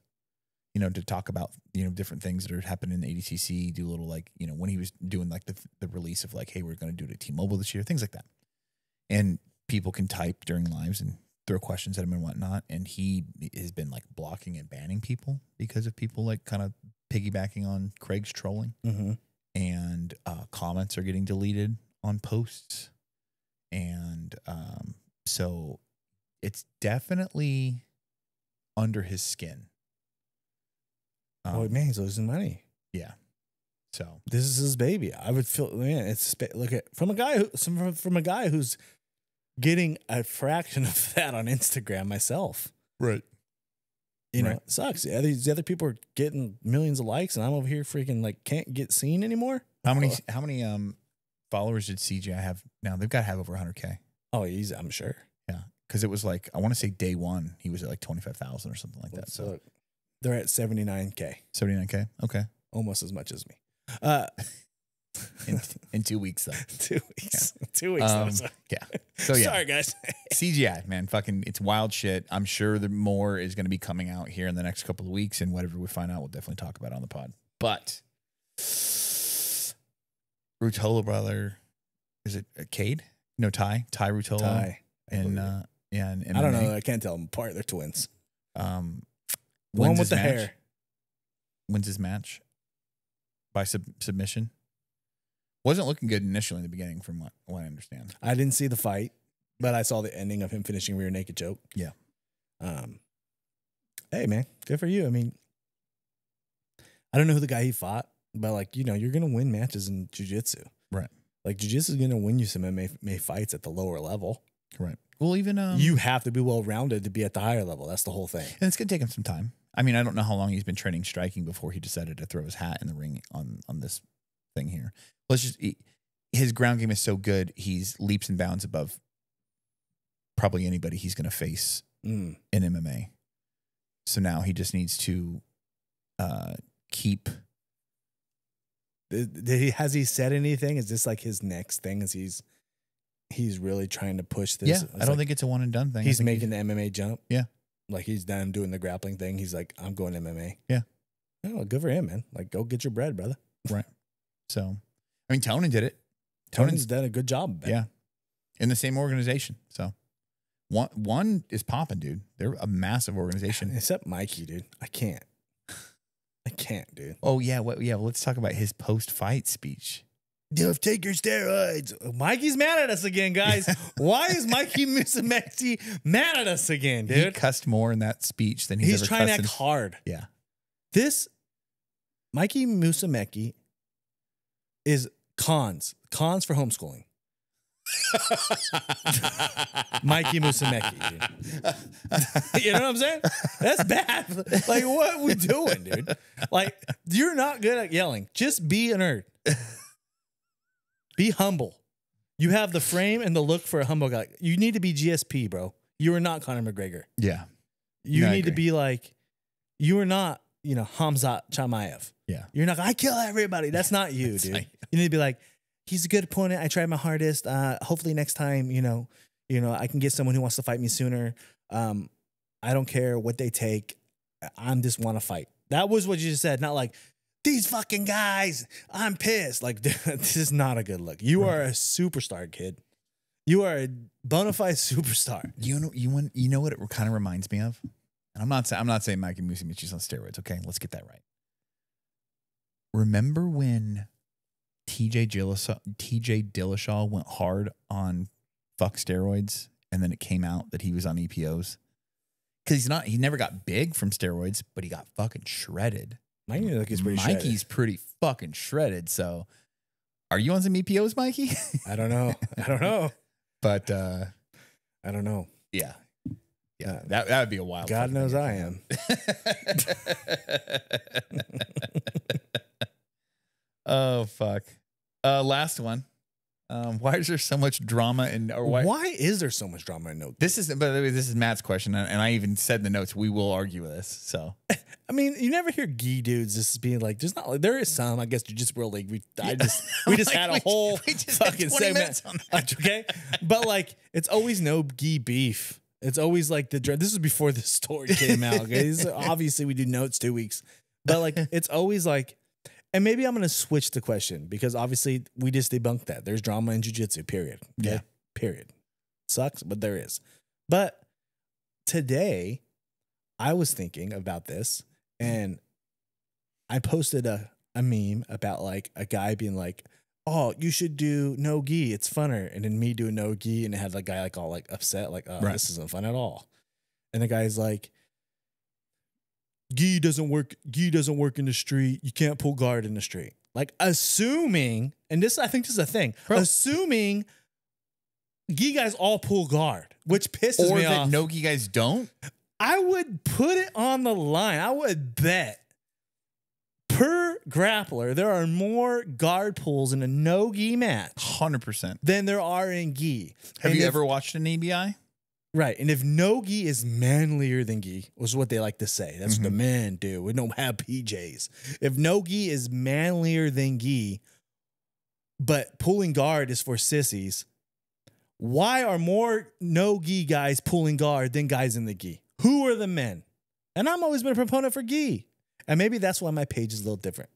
you know, to talk about, you know, different things that are happening in the ADCC, do a little like, you know, when he was doing like the release of like, hey, we're going to do it at T-Mobile this year, things like that. And people can type during lives and throw questions at him and whatnot. And he has been like blocking and banning people because of people like kind of piggybacking on Craig's trolling. Mm-hmm. And comments are getting deleted on posts. And so it's definitely under his skin. Oh man, he's losing money. Yeah. So this is his baby. I would feel, man, it's look at from a guy who's getting a fraction of that on Instagram myself. Right. You know, it sucks. These other people are getting millions of likes, and I'm over here freaking like can't get seen anymore. How many followers did CGI have now? They've got to have over 100K. Oh, I'm sure. Yeah, because it was like, I want to say day one, he was at like 25,000 or something like that. So look. They're at 79K. 79K. Okay. Almost as much as me. In 2 weeks though. 2 weeks. Yeah. 2 weeks. Though, yeah. So yeah. Sorry guys. CGI, man, fucking, it's wild shit. I'm sure the more is going to be coming out here in the next couple of weeks, and whatever we find out, we'll definitely talk about it on the pod. But Rutola brother, is it Cade? No, Ty Rutola. Ty. And yeah, and I don't know. I can't tell them apart. They're twins. One with the hair. Wins his match by submission. Wasn't looking good initially in the beginning, from what I understand. I didn't see the fight, but I saw the ending of him finishing rear naked choke. Yeah. Hey man, good for you. I mean, I don't know who the guy he fought, but like, you know, you're gonna win matches in jiu-jitsu. Right. Like jiu-jitsu is gonna win you some MMA fights at the lower level. Right. Well, even you have to be well rounded to be at the higher level. That's the whole thing. And it's gonna take him some time. I mean, I don't know how long he's been training striking before he decided to throw his hat in the ring on this thing here. Let's just, his ground game is so good, he's leaps and bounds above probably anybody he's going to face in MMA. So now he just needs to keep. Has he said anything? Is this like his next thing? Is he's really trying to push this? Yeah, I don't think it's a one and done thing. He's making the MMA jump. Yeah. Like he's done doing the grappling thing. He's like, I'm going MMA. Yeah. Oh, good for him, man. Like, go get your bread, brother. Right. So, I mean, Tonin did it. Tonan's done a good job, man. Yeah. In the same organization. So, one is popping, dude. They're a massive organization. Except Mikey, dude. I can't, dude. Oh, yeah. Well, let's talk about his post-fight speech. Dude, take your steroids. Mikey's mad at us again, guys. Why is Mikey Musumeci mad at us again, dude? He cussed more in that speech than he's ever trying cussed to act hard. Yeah. This Mikey Musumeci is cons for homeschooling. Mikey Musumeci, dude. You know what I'm saying? That's bad. Like, what are we doing, dude? Like, you're not good at yelling. Just be a nerd. Be humble. You have the frame and the look for a humble guy. You need to be GSP, bro. You are not Conor McGregor. Yeah. You need to be like, you are not, you know, Hamzat Chimaev. Yeah. You're not, I kill everybody. That's not you, dude. You need to be like, he's a good opponent. I tried my hardest. Hopefully next time, you know, I can get someone who wants to fight me sooner. I don't care what they take. I just want to fight. That was what you just said. Not like, these fucking guys, I'm pissed. Like, this is not a good look. You are a superstar, kid. You are a bona fide superstar. You know what it kind of reminds me of? And I'm not saying Mikey Musumeci's on steroids. Okay, let's get that right. Remember when TJ Dillashaw went hard on fuck steroids, and then it came out that he was on EPOs? Because he never got big from steroids, but he got fucking shredded. Mikey's pretty fucking shredded. So, are you on some EPOs, Mikey? I don't know. But I don't know. Yeah. That would be a wild. God knows I am. Oh fuck. Last one. Why is there so much drama why is there so much drama in notes? This is Matt's question, and I even said in the notes we will argue with this. So I mean, you never hear gi dudes just being like, there's not like, there is some, I guess, Jiu Jitsu World League. We just had a whole fucking segment on that. Okay, but like, it's always no gi beef. It's always like this is before the story came out. Okay, obviously we do notes 2 weeks, but like, it's always like. And maybe I'm going to switch the question because obviously we just debunked that. There's drama in jiu-jitsu, period. Okay? Yeah. Period. Sucks, but there is. But today I was thinking about this and I posted a meme about like a guy being like, oh, you should do no gi. It's funner. And then me doing no gi. And it had the guy like all like upset, like, oh, This isn't fun at all. And the guy's like, gi doesn't work in the street. You can't pull guard in the street. Like assuming, and this, I think this is a thing, assuming gi guys all pull guard, which pisses me off. Or that no gi guys don't? I would put it on the line. I would bet per grappler, there are more guard pulls in a no-gi match 100%. than there are in gi. Have you ever watched an ABI? Right. And if no-gi is manlier than gi, which is what they like to say. That's what the men do. We don't have PJs. If no-gi is manlier than gi, but pulling guard is for sissies, why are more no-gi guys pulling guard than guys in the gi? Who are the men? And I've always been a proponent for gi. And maybe that's why my page is a little different.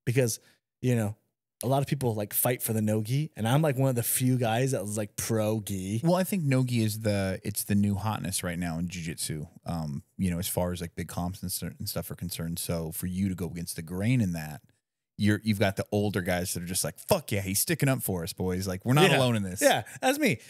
Because, you know, a lot of people like fight for the no-gi, and I'm like one of the few guys that was like pro-gi. Well, I think no-gi is the new hotness right now in jiu-jitsu. You know, as far as like big comps and stuff are concerned. So for you to go against the grain in that, you've got the older guys that are just like, fuck yeah, he's sticking up for us, boys. Like, we're not alone in this. Yeah, that's me.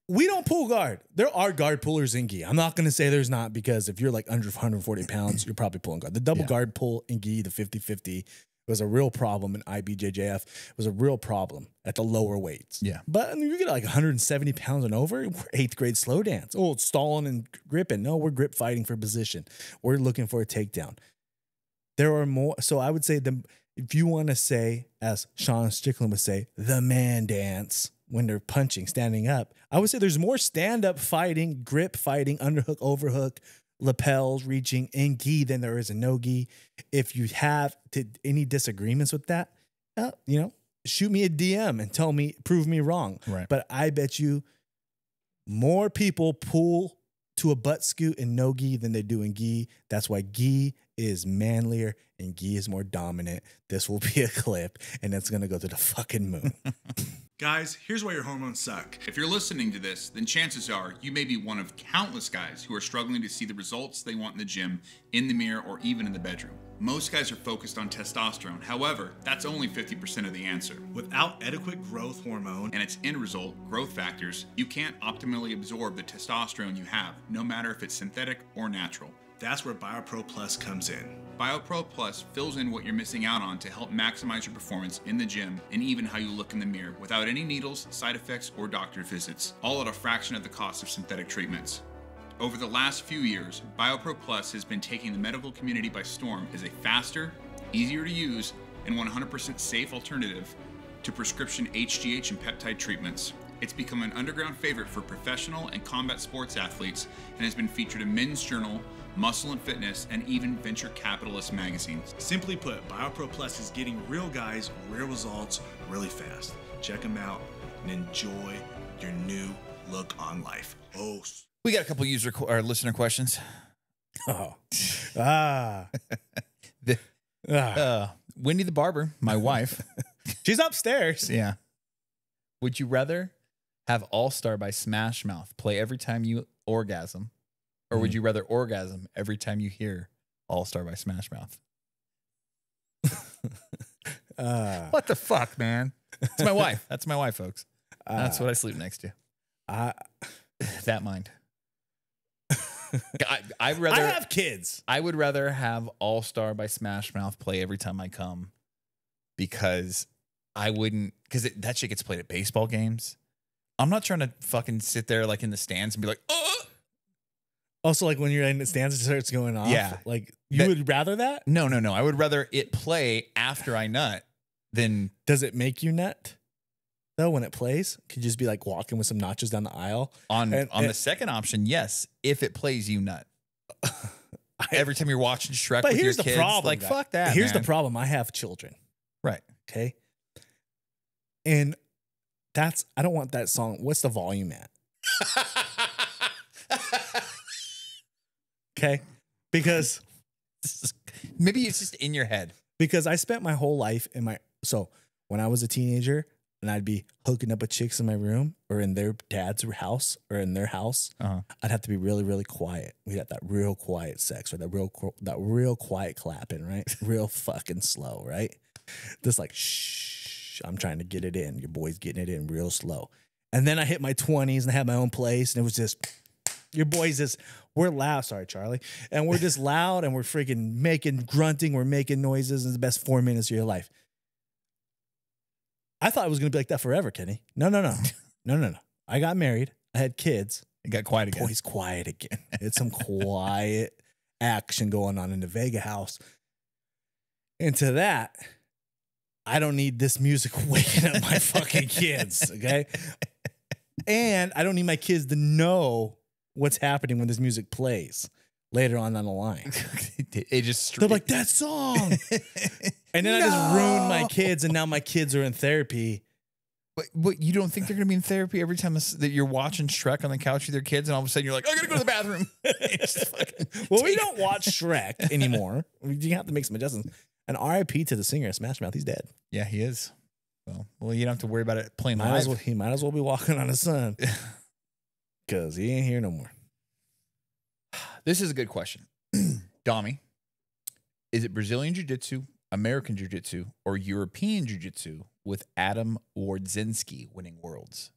We don't pull guard. There are guard pullers in gi. I'm not going to say there's not, because if you're like under 140 pounds, you're probably pulling guard. The double guard pull in gi, the 50-50, was a real problem in IBJJF. It was a real problem at the lower weights. Yeah. But you get like 170 pounds and over, we're 8th grade slow dance. Oh, it's stalling and gripping. No, we're grip fighting for position. We're looking for a takedown. There are more. So I would say if you want to say, as Sean Strickland would say, the man dance when they're punching, standing up, I would say there's more stand-up fighting, grip fighting, underhook, overhook, lapels, reaching in gi than there is in no gi. If you have any disagreements with that, you know, shoot me a DM and prove me wrong. Right. But I bet you more people pull to a butt scoot in no gi than they do in gi. That's why gi is manlier and gi is more dominant. This will be a clip, and it's going to go to the fucking moon. Guys, here's why your hormones suck. If you're listening to this, then chances are you may be one of countless guys who are struggling to see the results they want in the gym, in the mirror, or even in the bedroom. Most guys are focused on testosterone. However, that's only 50% of the answer. Without adequate growth hormone and its end result, growth factors, you can't optimally absorb the testosterone you have, no matter if it's synthetic or natural. That's where BioPro Plus comes in. BioPro Plus fills in what you're missing out on to help maximize your performance in the gym and even how you look in the mirror without any needles, side effects, or doctor visits, all at a fraction of the cost of synthetic treatments. Over the last few years, BioPro Plus has been taking the medical community by storm as a faster, easier to use, and 100% safe alternative to prescription HGH and peptide treatments. It's become an underground favorite for professional and combat sports athletes and has been featured in Men's Journal, Muscle and Fitness, and even venture capitalist magazines. Simply put, BioPro Plus is getting real guys, real results, really fast. Check them out and enjoy your new look on life. Oh, We got a couple listener questions. Oh. Wendy the barber, my wife. She's upstairs. Yeah. Would you rather have All-Star by Smash Mouth play every time you orgasm, or would you rather orgasm every time you hear All-Star by Smash Mouth? What the fuck, man? It's my wife. That's my wife, folks. That's what I sleep next to. That mind. I have kids. I would rather have All-Star by Smash Mouth play every time I come, because that shit gets played at baseball games. I'm not trying to fucking sit there like in the stands and be like, oh. Also, like when you're in the stands, it starts going off. Yeah. Like you would rather that? No. I would rather it play after I nut than. Does it make you nut? Though when it plays, could you just be like walking with some nachos down the aisle? On the second option, yes. If it plays, you nut. Every time you're watching Shrek with your kids, problem, like, fuck that. Here's man. the problem. I have children. Right. Okay. And I don't want that song. What's the volume at? Okay. Because maybe it's just in your head. Because I spent my whole life so when I was a teenager and I'd be hooking up with chicks in my room or in their dad's house or in their house, I'd have to be really, really quiet. We'd have that real quiet sex or that real quiet clapping, right? Real fucking slow, right? Just like, shh, I'm trying to get it in. Your boy's getting it in real slow. And then I hit my 20s and I had my own place and it was just, your boys just, we're loud. Sorry, Charlie. And we're just loud and we're freaking grunting. We're making noises. And the best 4 minutes of your life. I thought it was going to be like that forever, Kenny. No. I got married. I had kids. It got quiet again. Boys quiet again. It's some quiet action going on in the Vega house. And to that, I don't need this music waking up my fucking kids, okay? And I don't need my kids to know what's happening when this music plays later on down the line. It just They're like, that song. And then I just ruined my kids, and now my kids are in therapy. But you don't think they're going to be in therapy every time that you're watching Shrek on the couch with your kids, and all of a sudden you're like, I got to go to the bathroom. Well, we don't watch Shrek anymore. You have to make some adjustments. And RIP to the singer of Smash Mouth. He's dead. Yeah, he is. Well, you don't have to worry about it playing live. He might as well be walking on the sun because he ain't here no more. This is a good question. Dami, is it Brazilian Jiu-Jitsu, American Jiu-Jitsu, or European Jiu-Jitsu with Adam Wardzinski winning Worlds?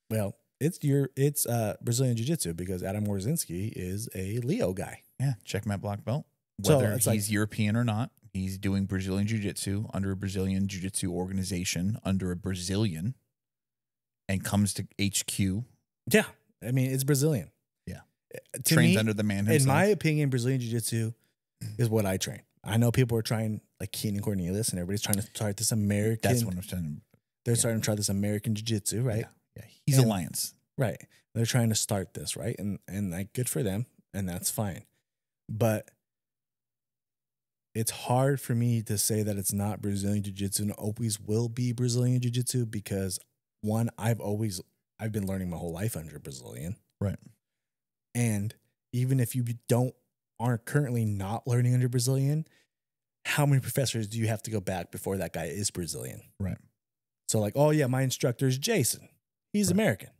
Well, it's Brazilian Jiu-Jitsu because Adam Wardzinski is a Leo guy. Yeah, Checkmat black belt. So Whether it's he's European or not, he's doing Brazilian Jiu-Jitsu under a Brazilian Jiu-Jitsu organization, under a Brazilian, and comes to HQ. Yeah, I mean, it's Brazilian. Yeah. Trains under the man himself. In my opinion, Brazilian Jiu-Jitsu is what I train. I know people are trying, like Keenan Cornelius, and everybody's trying to start this American. That's what I'm saying. They're starting to try this American Jiu-Jitsu, right? Yeah. He's Alliance. Right. They're trying to start this, right? And like, good for them, and that's fine. But it's hard for me to say that it's not Brazilian Jiu-Jitsu and always will be Brazilian Jiu-Jitsu because, one, I've been learning my whole life under Brazilian. Right. And even if you aren't currently not learning under Brazilian, how many professors do you have to go back before that guy is Brazilian? Right. So like, oh yeah, my instructor is Jason. He's American.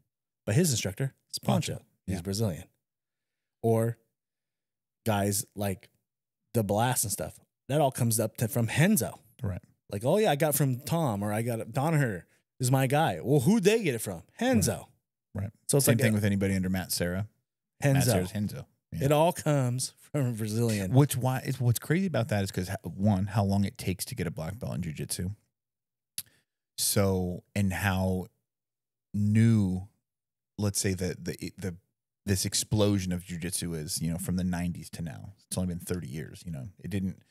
But his instructor is Poncho. He's Brazilian. Or guys like the Blast and stuff. That all comes up from Henzo. Right. Like, oh yeah, I got from Tom, or I got Donaher is my guy. Well, who'd they get it from? Henzo. Right. So it's same like thing with anybody under Matt Serra. Henzo. Matt Serra's Henzo. Yeah. It all comes from a Brazilian. What's crazy about that is because, one, how long it takes to get a black belt in jiu-jitsu. So, and how new, let's say this explosion of jiu-jitsu is, from the 90s to now. It's only been 30 years, It didn't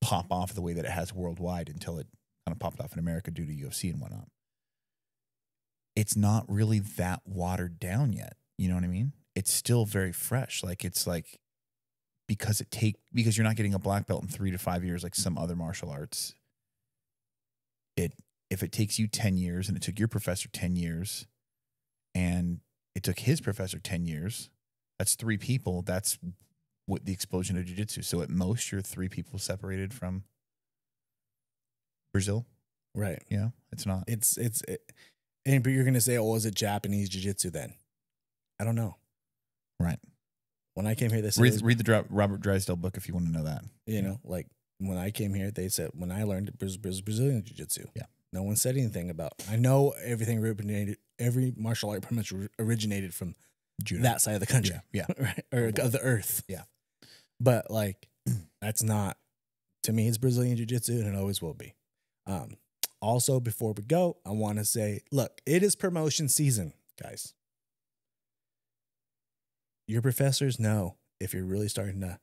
pop off the way that it has worldwide until it kind of popped off in America due to UFC and whatnot. It's not really that watered down yet. You know what I mean? It's still very fresh. Because you're not getting a black belt in 3 to 5 years like some other martial arts. If it takes you 10 years and it took your professor 10 years and it took his professor 10 years, that's 3 people. That's what the explosion of jiu-jitsu. So at most you're 3 people separated from Brazil. Right. It's not. But you're going to say, oh, is it Japanese jiu-jitsu then? I don't know. Right. When I came here, they said read the Robert Drysdale book if you want to know that. Like when I came here, they said when I learned it was Brazilian Jiu-Jitsu. Yeah. No one said anything about. I know every martial art pretty much originated from Judo. That side of the country. Yeah. Right? Or of the earth. Yeah. But like, that's not, to me, it's Brazilian Jiu-Jitsu and it always will be. Also, before we go, I want to say, look, it is promotion season, guys. Your professors know if you're really starting to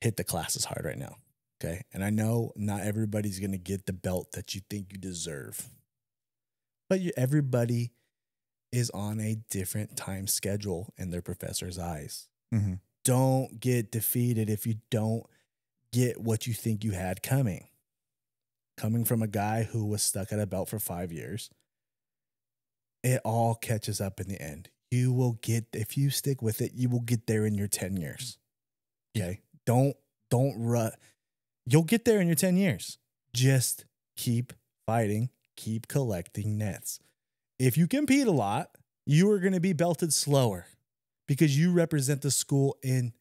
hit the classes hard right now. Okay. And I know not everybody's going to get the belt that you think you deserve, but everybody is on a different time schedule in their professor's eyes. Mm-hmm. Don't get defeated if you don't get what you think you had coming. Coming from a guy who was stuck at a belt for 5 years, it all catches up in the end. You will get, if you stick with it, you will get there in your 10 years. Okay. Don't run. You'll get there in your 10 years. Just keep fighting, keep collecting nets. If you compete a lot, you are going to be belted slower because you represent the school in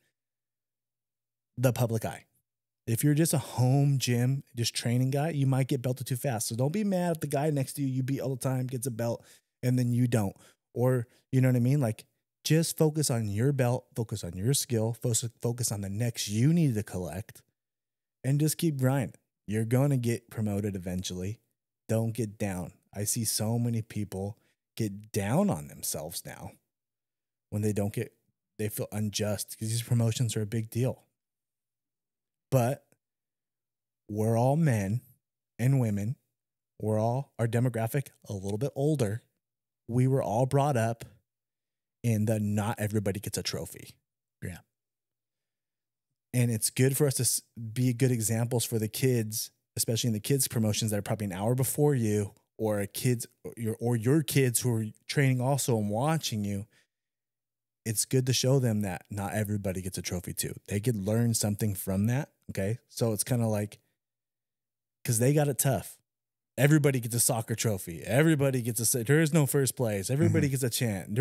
the public eye. If you're just a home gym, just training guy, you might get belted too fast. So don't be mad if the guy next to you beat all the time, gets a belt, and then you don't. Or, you know what I mean? Like, just focus on your belt, focus on your skill, focus on the next you need to collect, and just keep grinding. You're going to get promoted eventually. Don't get down. I see so many people get down on themselves now when they feel unjust because these promotions are a big deal. But we're all men. and women, our demographic a little bit older. We were all brought up in the not everybody gets a trophy. Yeah. And it's good for us to be good examples for the kids, especially in the kids promotions that are probably an hour before you, or your kids who are training also and watching you. It's good to show them that not everybody gets a trophy too. They could learn something from that. Okay. So it's kind of like, because they got it tough. Everybody gets a soccer trophy. Everybody gets there is no first place. Everybody gets a chant.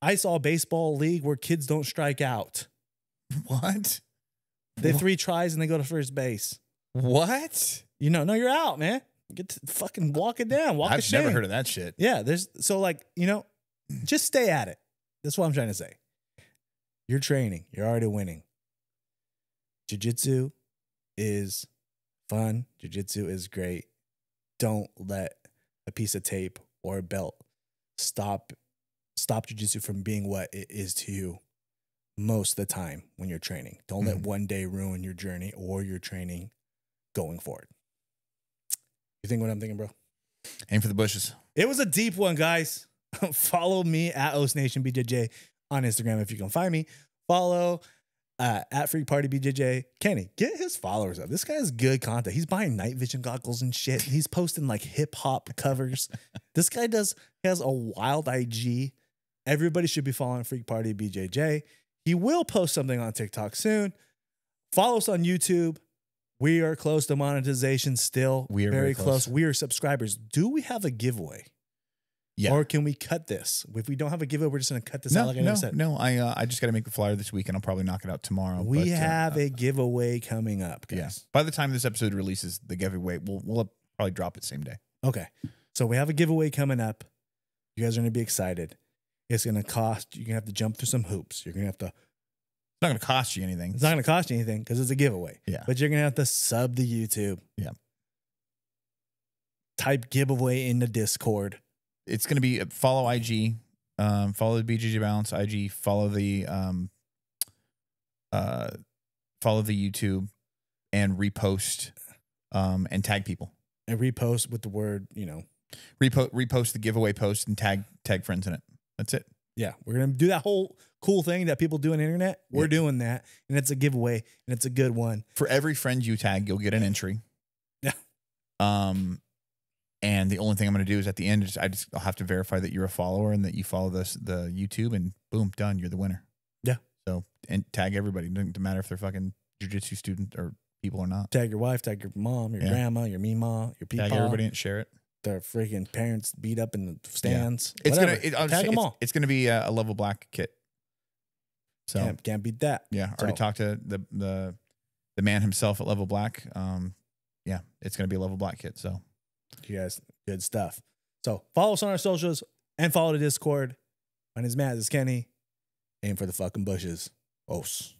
I saw a baseball league where kids don't strike out. What? They 3 tries and they go to first base. What? No, you're out, man. Get to fucking walk it down. I've never heard of that shit. Yeah. Just stay at it. That's what I'm trying to say. You're training. You're already winning. Jiu-jitsu is fun. Jiu-jitsu is great. Don't let a piece of tape or a belt stop jiu-jitsu from being what it is to you most of the time when you're training. Don't let one day ruin your journey or your training going forward. You think what I'm thinking, bro? Aim for the bushes. It was a deep one, guys. Follow me at OsNationBJJ on Instagram if you can find me. Follow at Freak Party BJJ. Kenny, get his followers up. This guy has good content. He's buying night vision goggles and shit. He's posting like hip hop covers. This guy has a wild IG. Everybody should be following Freak Party BJJ. He will post something on TikTok soon. Follow us on YouTube. We are close to monetization still. We are very close. We are subscribers. Do we have a giveaway? Yeah. Or can we cut this? If we don't have a giveaway, we're just going to cut this out like I said. No, I just got to make the flyer this week, and I'll probably knock it out tomorrow. We have a giveaway coming up, guys. Yeah. By the time this episode releases, the giveaway, we'll probably drop it same day. Okay. So we have a giveaway coming up. You guys are going to be excited. It's going to cost, you're going to have to jump through some hoops. You're going to have to. It's not going to cost you anything. It's not going to cost you anything because it's a giveaway. Yeah. But you're going to have to sub the YouTube. Yeah. Type giveaway in the Discord. It's going to be follow IG, follow the BJJ Balance IG, follow the YouTube, and repost, and tag people. And repost with the word, repost the giveaway post and tag friends in it. That's it. Yeah, we're gonna do that whole cool thing that people do on the internet. We're doing that, and it's a giveaway, and it's a good one. For every friend you tag, you'll get an entry. Yeah. And the only thing I'm going to do is at the end, I'll have to verify that you're a follower and that you follow the YouTube, and boom, done. You're the winner. Yeah. So, and tag everybody. It doesn't matter if they're fucking jiu-jitsu student or people or not. Tag your wife, tag your mom, your grandma, your mima, your people. Tag everybody and share it. Their freaking parents beat up in the stands. Yeah. Tag them all. It's going to be a level black kit. So can't beat that. Yeah. Already talked to the man himself at Level Black. Yeah, it's going to be a Level Black kit. So. You guys, good stuff. So follow us on our socials and follow the Discord. My name is Matt. This is Kenny. Aim for the fucking bushes. Os.